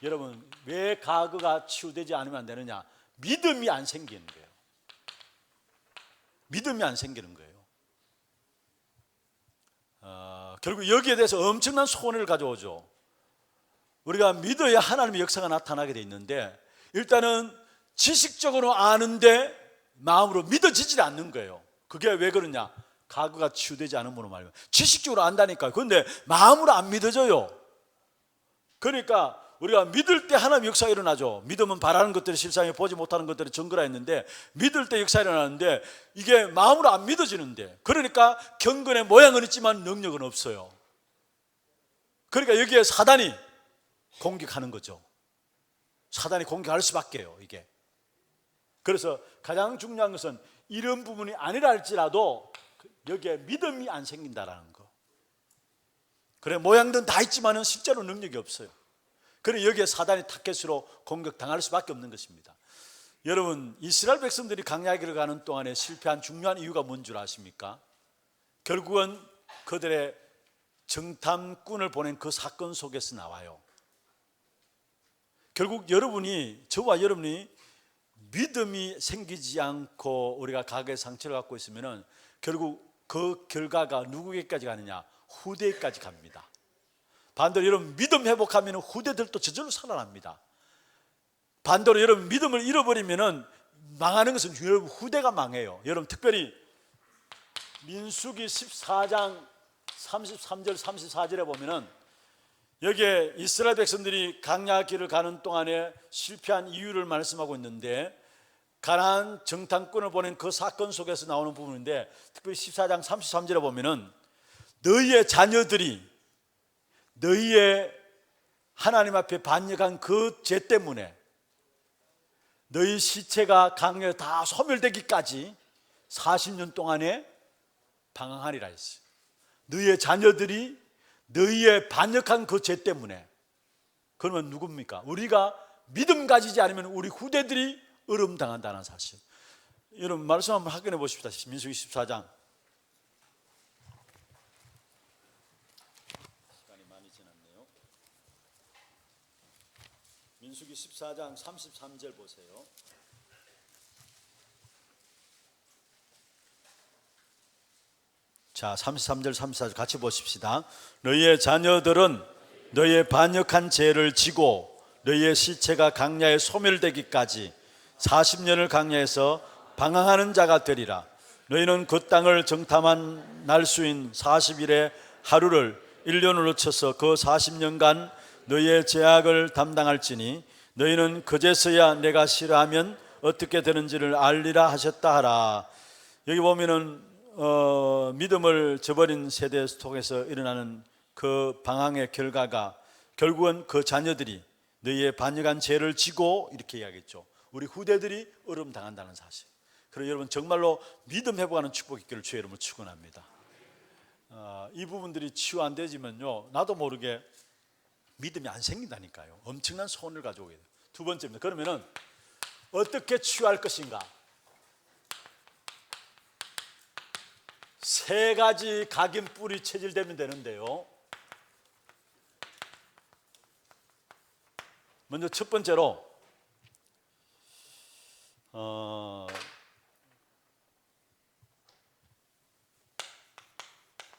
여러분, 왜 과거가 치유되지 않으면 안 되느냐? 믿음이 안 생기는 거예요. 믿음이 안 생기는 거예요. 결국 여기에 대해서 엄청난 소원을 가져오죠. 우리가 믿어야 하나님의 역사가 나타나게 돼 있는데, 일단은 지식적으로 아는데 마음으로 믿어지지 않는 거예요. 그게 왜 그러냐? 과거가 치유되지 않음으로 말이에요. 지식적으로 안다니까요. 그런데 마음으로 안 믿어져요. 그러니까 우리가 믿을 때 하나님 역사가 일어나죠. 믿으면 바라는 것들이 실상에 보지 못하는 것들이 증거라 했는데, 믿을 때 역사가 일어나는데 이게 마음으로 안 믿어지는데, 그러니까 경건의 모양은 있지만 능력은 없어요. 그러니까 여기에 사단이 공격하는 거죠. 사단이 공격할 수밖에요, 이게. 그래서 가장 중요한 것은 이런 부분이 아니라 할지라도 여기에 믿음이 안 생긴다라는 거. 그래, 모양은 다 있지만은 실제로 능력이 없어요. 그래, 여기에 사단이 타켓으로 공격당할 수밖에 없는 것입니다. 여러분, 이스라엘 백성들이 광야 길을 가는 동안에 실패한 중요한 이유가 뭔 줄 아십니까? 결국은 그들의 정탐꾼을 보낸 그 사건 속에서 나와요. 결국 여러분이, 저와 여러분이 믿음이 생기지 않고 우리가 과거의 상처를 갖고 있으면 결국 그 결과가 누구에게까지 가느냐? 후대까지 갑니다. 반대로 여러분 믿음 회복하면 후대들도 저절로 살아납니다. 반대로 여러분 믿음을 잃어버리면 망하는 것은 여러분 후대가 망해요. 여러분 특별히 민수기 14장 33절 34절에 보면은 여기에 이스라엘 백성들이 광야 길을 가는 동안에 실패한 이유를 말씀하고 있는데, 가나안 정탐꾼을 보낸 그 사건 속에서 나오는 부분인데, 특별히 14장 33절에 보면은 너희의 자녀들이 너희의 하나님 앞에 반역한 그 죄 때문에 너희 시체가 강요에 다 소멸되기까지 40년 동안에 방황하리라 했어요. 너희의 자녀들이 너희의 반역한 그 죄 때문에. 그러면 누굽니까? 우리가 믿음 가지지 않으면 우리 후대들이 어려움당한다는 사실. 여러분 말씀 한번 확인해 보십시다. 민수기 14장. 시간이 많이 지났네요. 민수기 14장 33절 보세요. 자, 33절 34절 같이 보십시다. 너희의 자녀들은 너희의 반역한 죄를 지고 너희의 시체가 광야에 소멸되기까지 40년을 광야에서 방황하는 자가 되리라. 너희는 그 땅을 정탐한 날수인 40일의 하루를 1년으로 쳐서 그 40년간 너희의 죄악을 담당할지니 너희는 그제서야 내가 싫어하면 어떻게 되는지를 알리라 하셨다 하라. 여기 보면은 믿음을 저버린 세대 속에서 일어나는 그 방황의 결과가 결국은 그 자녀들이 너희의 반역한 죄를 지고, 이렇게 이야기했죠. 우리 후대들이 어려움 당한다는 사실. 그래서 여러분 정말로 믿음 회복하는 축복 있기를 주의 이름으로 축원합니다. 이 부분들이 치유 안 되지만요, 나도 모르게 믿음이 안 생긴다니까요. 엄청난 소원을 가져오게 돼요. 두 번째입니다. 그러면은 어떻게 치유할 것인가? 세 가지 각인 뿔이 체질되면 되는데요. 먼저 첫 번째로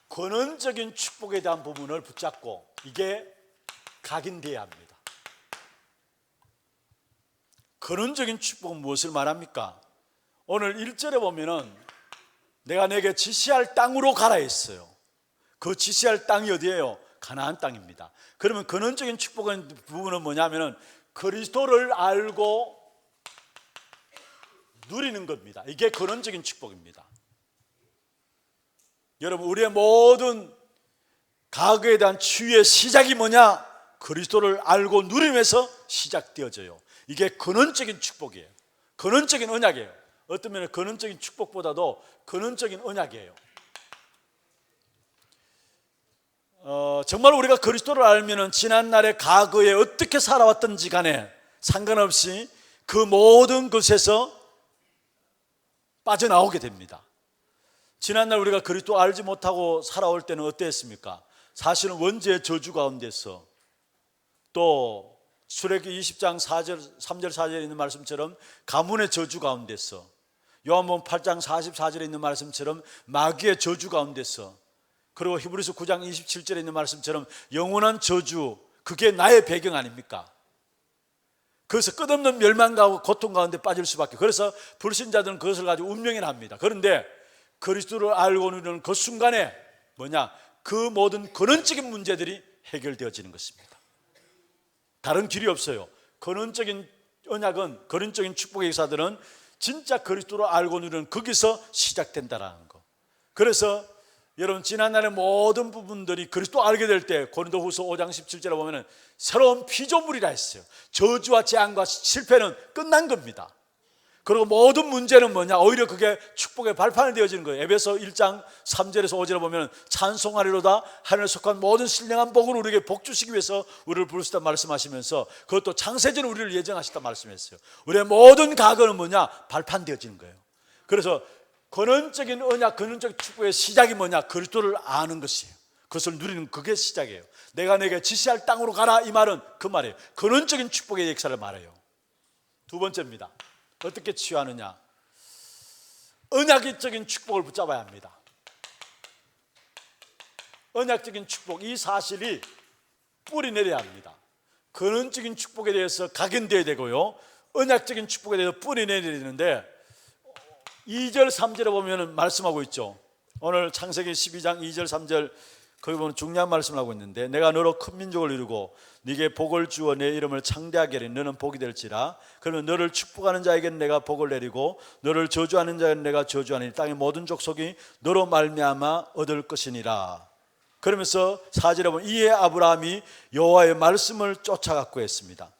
근원적인 축복에 대한 부분을 붙잡고 이게 각인되어야 합니다. 근원적인 축복은 무엇을 말합니까? 오늘 1절에 보면은 내가 내게 지시할 땅으로 가라 했어요. 그 지시할 땅이 어디예요? 가나안 땅입니다. 그러면 근원적인 축복의 부분은 뭐냐면은 그리스도를 알고 누리는 겁니다. 이게 근원적인 축복입니다. 여러분, 우리의 모든 과거에 대한 치유의 시작이 뭐냐? 그리스도를 알고 누리면서 시작되어져요. 이게 근원적인 축복이에요. 근원적인 언약이에요. 어떤 면에 근원적인 축복보다도 근원적인 언약이에요. 정말 우리가 그리스도를 알면은 지난날의 과거에 어떻게 살아왔던지 간에 상관없이 그 모든 것에서 빠져나오게 됩니다. 지난날 우리가 그리스도 알지 못하고 살아올 때는 어땠습니까? 사실은 원죄의 저주 가운데서, 또 출애굽기 20장 4절, 3절 4절에 있는 말씀처럼 가문의 저주 가운데서, 요한복음 8장 44절에 있는 말씀처럼 마귀의 저주 가운데서, 그리고 히브리서 9장 27절에 있는 말씀처럼 영원한 저주, 그게 나의 배경 아닙니까? 그래서 끝없는 멸망과 고통 가운데 빠질 수밖에. 그래서 불신자들은 그것을 가지고 운명이나 합니다. 그런데 그리스도를 알고 누리는 그 순간에 뭐냐? 그 모든 근원적인 문제들이 해결되어지는 것입니다. 다른 길이 없어요. 근원적인 언약은, 근원적인 축복의 역사들은 진짜 그리스도를 알고 누리는 거기서 시작된다라는 거. 그래서 여러분, 지난날의 모든 부분들이 그리스도 알게 될 때 고린도후서 5장 17절에 보면은 새로운 피조물이라 했어요. 저주와 재앙과 실패는 끝난 겁니다. 그리고 모든 문제는 뭐냐? 오히려 그게 축복의 발판이 되어지는 거예요. 에베소 1장 3절에서 5절에 보면 찬송하리로다 하늘에 속한 모든 신령한 복을 우리에게 복 주시기 위해서 우리를 부르시다 말씀하시면서, 그것도 창세전 우리를 예정하시다 말씀했어요. 우리의 모든 과거는 뭐냐? 발판되어지는 거예요. 그래서 근원적인 언약, 근원적 축복의 시작이 뭐냐? 그리스도를 아는 것이에요. 그것을 누리는, 그게 시작이에요. 내가 내게 지시할 땅으로 가라, 이 말은 그 말이에요. 근원적인 축복의 역사를 말해요. 두 번째입니다. 어떻게 치유하느냐? 언약적인 축복을 붙잡아야 합니다. 언약적인 축복, 이 사실이 뿌리 내려야 합니다. 근원적인 축복에 대해서 각인되어야 되고요, 언약적인 축복에 대해서 뿌리 내려야 되는데, 2절 3절에 보면 말씀하고 있죠. 오늘 창세기 12장 2절 3절 거기 보면 중요한 말씀을 하고 있는데, 내가 너로 큰 민족을 이루고 네게 복을 주어 내 이름을 창대하게 하리니 너는 복이 될지라. 그러면 너를 축복하는 자에게는 내가 복을 내리고 너를 저주하는 자에게는 내가 저주하니 땅의 모든 족속이 너로 말미암아 얻을 것이니라. 그러면서 4절에 보면 이에 아브라함이 여호와의 말씀을 쫓아갔고 했습니다.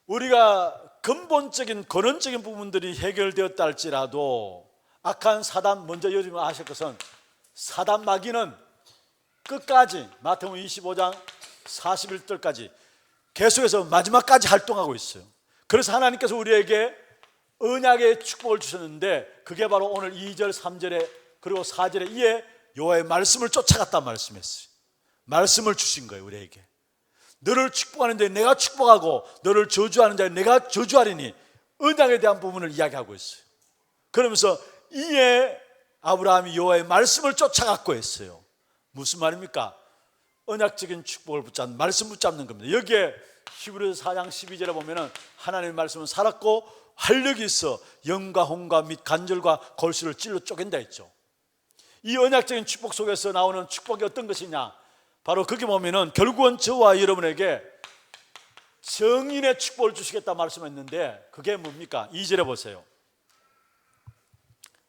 우리가 근본적인 근원적인 부분들이 해결되었다 할지라도 악한 사단, 먼저 여러분 아실 것은 사단 마귀는 끝까지 마태복음 25장 41절까지 계속해서 마지막까지 활동하고 있어요. 그래서 하나님께서 우리에게 언약의 축복을 주셨는데, 그게 바로 오늘 2절 3절에 그리고 4절에 이에 여호와의 말씀을 쫓아갔다 말씀했어요. 말씀을 주신 거예요. 우리에게 너를 축복하는데 내가 축복하고 너를 저주하는 자에 내가 저주하리니, 언약에 대한 부분을 이야기하고 있어요. 그러면서 이에 아브라함이 여호와의 말씀을 쫓아갔고 했어요. 무슨 말입니까? 언약적인 축복을 붙잡는, 말씀 붙잡는 겁니다. 여기에 히브리서 4장 12절에 보면은 하나님의 말씀은 살았고 활력이 있어 영과 혼과 및 관절과 골수를 찔러 쪼갠다 했죠. 이 언약적인 축복 속에서 나오는 축복이 어떤 것이냐? 바로 거기 보면은 결국은 저와 여러분에게 정인의 축복을 주시겠다 말씀했는데, 그게 뭡니까? 2절에 보세요.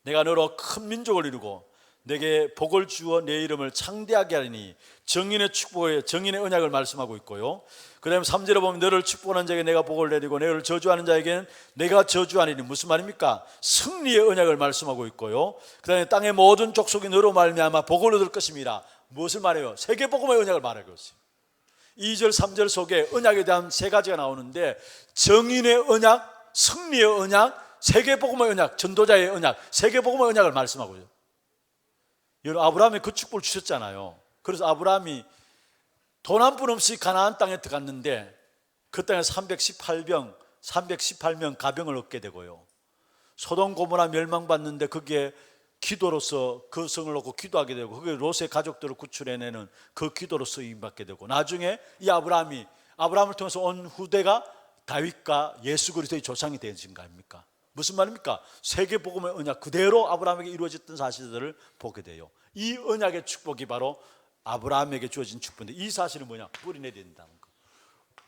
내가 너로 큰 민족을 이루고 내게 복을 주어 내 이름을 창대하게 하리니, 정인의 축복에 정인의 언약을 말씀하고 있고요. 그 다음에 3절에 보면 너를 축복하는 자에게 내가 복을 내리고 너를 저주하는 자에게는 내가 저주하리니, 무슨 말입니까? 승리의 언약을 말씀하고 있고요. 그 다음에 땅의 모든 족속이 너로 말미암아 복을 얻을 것입니다. 무엇을 말해요? 세계복음의 언약을 말하고 있어요. 2절 3절 속에 언약에 대한 세 가지가 나오는데, 정인의 언약, 승리의 언약, 세계복음의 언약, 전도자의 언약, 세계복음의 언약을 말씀하고요. 여러분, 아브라함이 그 축복을 주셨잖아요. 그래서 아브라함이 돈 한 푼 없이 가나안 땅에 들어갔는데 그 땅에 318명 가병을 얻게 되고요, 소돔 고모라 멸망받는데 거기에 기도로서 그 성을 놓고 기도하게 되고, 그게 롯의 가족들을 구출해내는 그 기도로 쓰임받게 되고, 나중에 이 아브라함을 통해서 온 후대가 다윗과 예수 그리스도의 조상이 되어진 거 아닙니까? 무슨 말입니까? 세계복음의 언약 그대로 아브라함에게 이루어졌던 사실들을 보게 돼요. 이 언약의 축복이 바로 아브라함에게 주어진 축복인데, 이 사실은 뭐냐? 뿌리내야 된다는 거.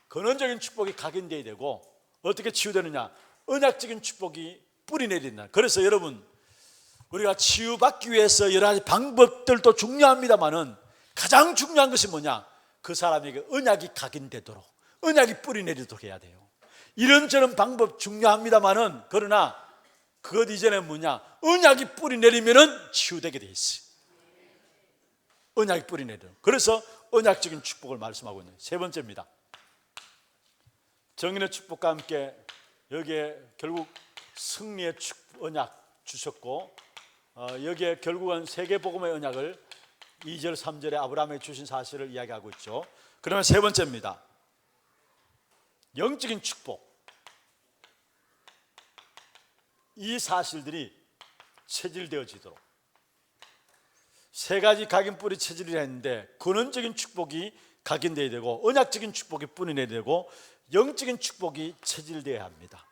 근원적인 축복이 각인되어야 되고, 어떻게 치유되느냐? 언약적인 축복이 뿌리내야 된다. 그래서 여러분, 우리가 치유받기 위해서 여러 가지 방법들도 중요합니다만은 가장 중요한 것이 뭐냐? 그 사람에게 언약이 각인되도록, 언약이 뿌리내리도록 해야 돼요. 이런저런 방법 중요합니다만은, 그러나 그것 이전에 뭐냐? 언약이 뿌리내리면은 치유되게 돼 있어요. 언약이 뿌리내려. 그래서 언약적인 축복을 말씀하고 있는 세 번째입니다. 정인의 축복과 함께 여기에 결국 승리의 언약 주셨고, 여기에 결국은 세계복음의 언약을 2절 3절에 아브라함에게 주신 사실을 이야기하고 있죠. 그러면 세 번째입니다. 영적인 축복. 이 사실들이 체질되어지도록 세 가지 각인뿌리 체질이라 했는데, 근원적인 축복이 각인되어야 되고, 언약적인 축복이 뿌리내야 되고, 영적인 축복이 체질되어야 합니다.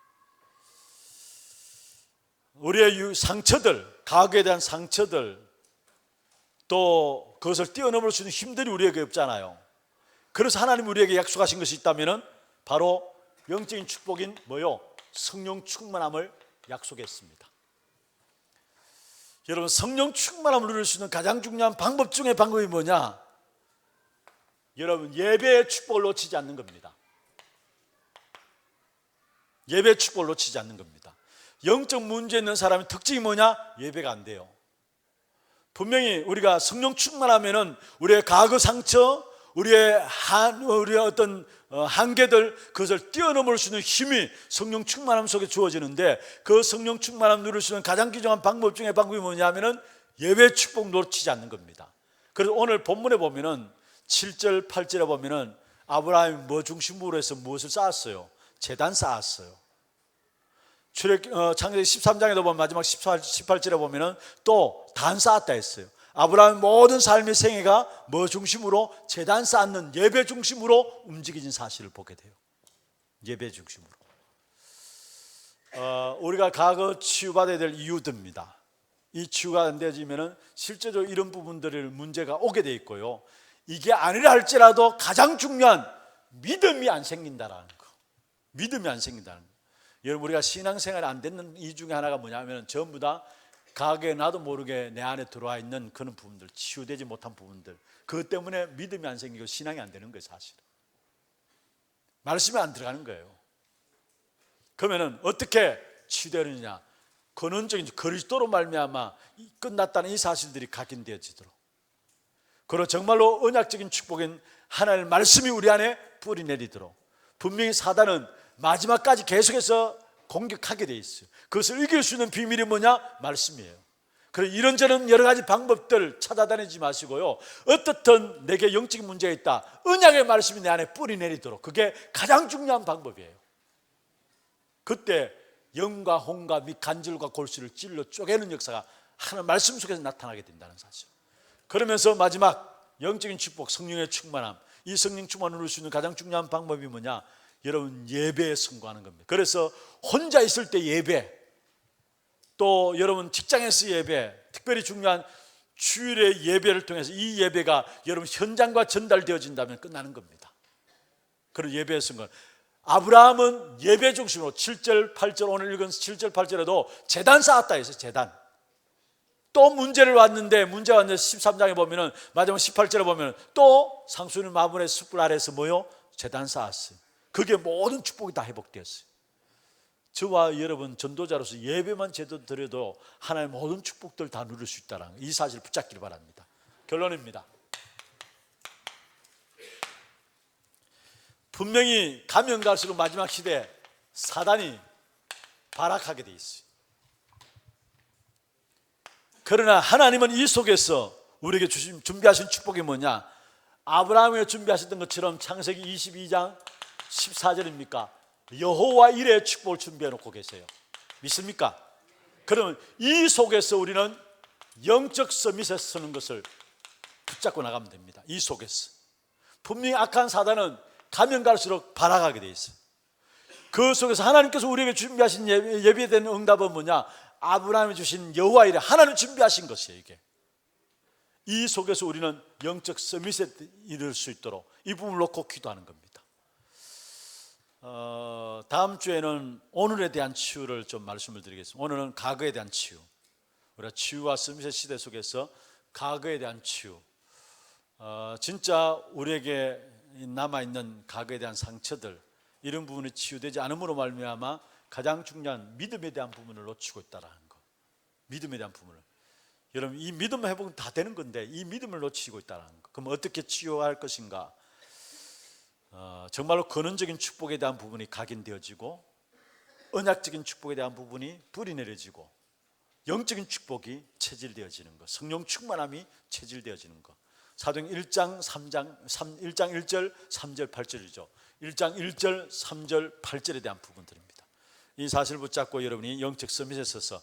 우리의 상처들, 과거에 대한 상처들, 또 그것을 뛰어넘을 수 있는 힘들이 우리에게 없잖아요. 그래서 하나님 우리에게 약속하신 것이 있다면은 바로 영적인 축복인 뭐요? 성령 충만함을 약속했습니다. 여러분, 성령 충만함을 누릴 수 있는 가장 중요한 방법 중에 방법이 뭐냐? 여러분, 예배의 축복을 놓치지 않는 겁니다. 예배의 축복을 놓치지 않는 겁니다. 영적 문제 있는 사람의 특징이 뭐냐? 예배가 안 돼요. 분명히 우리가 성령 충만하면은 우리의 과거 상처, 우리의 어떤 한계들, 그것을 뛰어넘을 수 있는 힘이 성령 충만함 속에 주어지는데, 그 성령 충만함 누릴 수 있는 가장 귀중한 방법 중에 방법이 뭐냐면은 예배 축복 놓치지 않는 겁니다. 그래서 오늘 본문에 보면은 7절 8절에 보면은 아브라함이 뭐 중심으로 해서 무엇을 쌓았어요? 제단 쌓았어요. 창세기 13장에도 보면 마지막 18절에 보면은 또 단 쌓았다 했어요. 아브라함의 모든 삶의 생애가 뭐 중심으로? 제단 쌓는 예배 중심으로 움직이진 사실을 보게 돼요. 예배 중심으로. 우리가 과거 치유받아야 될 이유들입니다. 이 치유가 안 되어지면은 실제로 이런 부분들을 문제가 오게 돼 있고요. 이게 아니라 할지라도 가장 중요한 믿음이 안 생긴다라는 거. 믿음이 안 생긴다는 거. 여러분, 우리가 신앙생활이 안 되는 이유 중에 하나가 뭐냐면 전부 다 과거에 나도 모르게 내 안에 들어와 있는 그런 부분들, 치유되지 못한 부분들, 그것 때문에 믿음이 안 생기고 신앙이 안 되는 거예요. 사실은 말씀이 안 들어가는 거예요. 그러면 어떻게 치유되느냐? 근원적인 그리스도로 말미암아 끝났다는 이 사실들이 각인되어지도록, 그리고 정말로 언약적인 축복인 하나님의 말씀이 우리 안에 뿌리 내리도록. 분명히 사단은 마지막까지 계속해서 공격하게 돼 있어요. 그것을 이길 수 있는 비밀이 뭐냐? 말씀이에요. 그래서 이런저런 여러 가지 방법들 찾아다니지 마시고요, 어떻든 내게 영적인 문제가 있다, 언약의 말씀이 내 안에 뿌리 내리도록, 그게 가장 중요한 방법이에요. 그때 영과 혼과 및 간질과 골수를 찔러 쪼개는 역사가 하나님 말씀 속에서 나타나게 된다는 사실. 그러면서 마지막 영적인 축복, 성령의 충만함, 이 성령 충만을 누릴 수 있는 가장 중요한 방법이 뭐냐? 여러분, 예배에 승거하는 겁니다. 그래서 혼자 있을 때 예배, 또 여러분 직장에서 예배, 특별히 중요한 주일의 예배를 통해서 이 예배가 여러분 현장과 전달되어진다면 끝나는 겁니다. 그리고 예배에 승거. 아브라함은 예배 중심으로 7절 8절, 오늘 읽은 7절 8절에도 제단 쌓았다 했어요. 제단. 또 문제가 왔는데 13장에 보면은 마지막 18절에 보면은 또 상수님 마문의 숯불 아래에서 뭐요? 제단 쌓았어요. 그게 모든 축복이 다 회복되었어요. 저와 여러분 전도자로서 예배만 제대로 드려도 하나님의 모든 축복들 다 누릴 수 있다는 이 사실을 붙잡기를 바랍니다. 결론입니다. 분명히 가면 갈수록 마지막 시대에 사단이 발악하게 돼 있어요. 그러나 하나님은 이 속에서 우리에게 준비하신 축복이 뭐냐? 아브라함에게 준비하셨던 것처럼 창세기 22장 14절입니까? 여호와 일의 축복을 준비해 놓고 계세요. 믿습니까? 그러면 이 속에서 우리는 영적 서밋에 서는 것을 붙잡고 나가면 됩니다. 이 속에서 분명히 악한 사단은 가면 갈수록 발악하게 돼 있어요. 그 속에서 하나님께서 우리에게 준비하신 예비에 대한 응답은 뭐냐? 아브라함이 주신 여호와 일에 하나님 준비하신 것이에요. 이게 이 속에서 우리는 영적 서밋에 이를 수 있도록 이 부분을 놓고 기도하는 겁니다. 다음 주에는 오늘에 대한 치유를 좀 말씀을 드리겠습니다. 오늘은 과거에 대한 치유, 우리가 치유와 서밋의 시대 속에서 과거에 대한 치유, 진짜 우리에게 남아있는 과거에 대한 상처들, 이런 부분이 치유되지 않음으로 말미암아 가장 중요한 믿음에 대한 부분을 놓치고 있다는 거. 믿음에 대한 부분을, 여러분 이 믿음 회복은 다 되는 건데 이 믿음을 놓치고 있다는 거. 그럼 어떻게 치유할 것인가? 정말로 근원적인 축복에 대한 부분이 각인되어지고, 언약적인 축복에 대한 부분이 뿌리 내려지고, 영적인 축복이 체질되어지는 것, 성령 충만함이 체질되어지는 것. 사도행 1장 1절 3절 8절이죠 1장 1절 3절 8절에 대한 부분들입니다. 이 사실을 붙잡고 여러분이 영적 서밋에 서서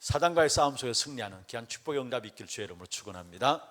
사단과의 싸움 속에 승리하는 귀한 축복의 응답이 있길 주의 이름으로 축원합니다.